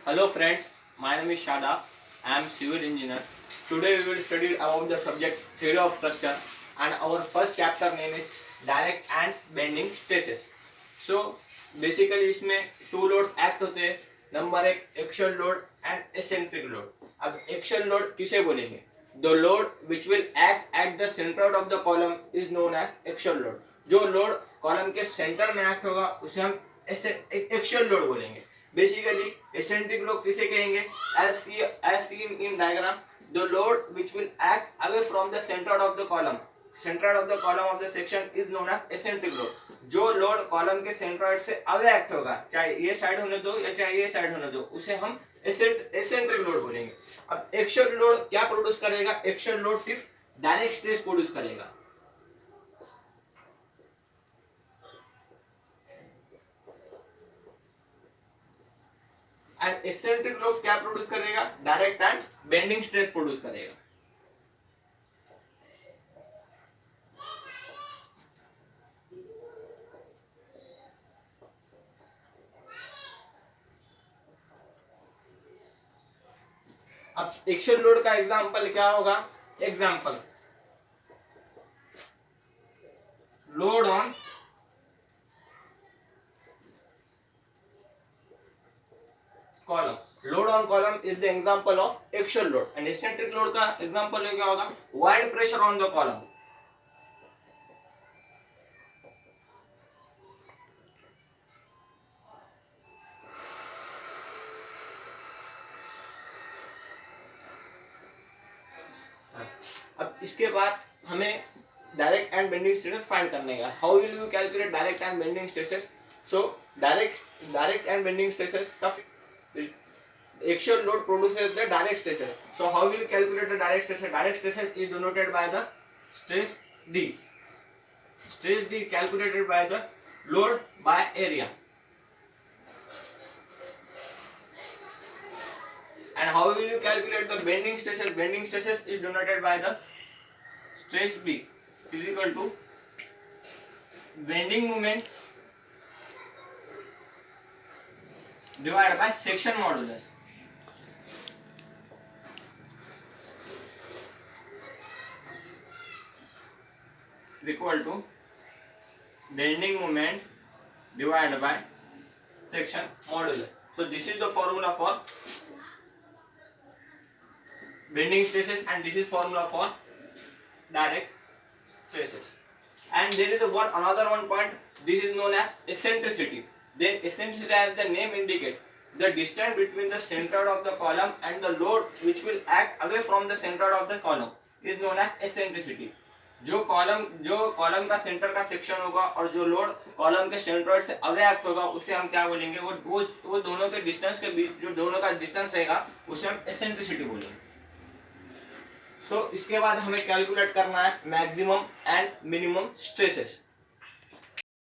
Hello friends, my name is Shada. I am civil engineer. Today we will study about the subject theory of structure and our first chapter name is direct and bending stresses. So basically इसमें two loads act होते हैं. Number एक axial load and eccentric load. अब axial load किसे बोलेंगे? The load which will act at the center of the column is known as axial load. जो load column के centre में एक्ट होगा उसे हम एक्शियल लोड बोलेंगे. बेसिकली एसेंट्रिक लोड किसे कहेंगे? as seen in diagram, the load which will act away from the center of the column of the section is known as eccentric load. जो load column के centroid से away act होगा, चाहे ये side होने दो या चाहे ये साइड होने दो, उसे हम एसेंट्रिक लोड बोलेंगे. अब एक्शियल लोड क्या प्रोड्यूस करेगा? एक्शियल लोड सिर्फ डायरेक्ट स्ट्रेस प्रोड्यूस करेगा. एंड एसेंट्रिक लोड क्या प्रोड्यूस करेगा? Direct and bending stress produce करेगा. अब एक्शियल लोड का एग्जांपल क्या होगा? Example load on column. Load on column is the example of axial load. And eccentric load का example क्या होगा? Wide pressure on the column. अब इसके बाद हमें direct and bending stresses find करने का. How will you calculate direct and bending stresses? So direct and bending stresses का axial load produces the direct stresses. So how will you calculate the direct stresses? Direct stresses is denoted by the stress D. Stress D calculated by the load by area. And how will you calculate the bending stresses? Bending stresses is denoted by the stress B is equal to bending moment divided by section modulus. Is equal to bending moment divided by section modulus. So this is the formula for bending stresses and this is formula for direct stresses. And there is another point. This is known as eccentricity. Then eccentricity, as the name indicates, the distance between the center of the column and the load which will act away from the center of the column is known as eccentricity. जो column का centre का section होगा और जो load column के centroid से away act होगा उसे हम क्या बोलेंगे? वो दोनों के डिस्टेंस के बीच जो दोनों का डिस्टेंस रहेगा उसे हम एसेंट्रिसिटी बोलेंगे. सो इसके बाद हमें कैलकुलेट करना है मैक्सिमम एंड मिनिमम स्ट्रेसेस.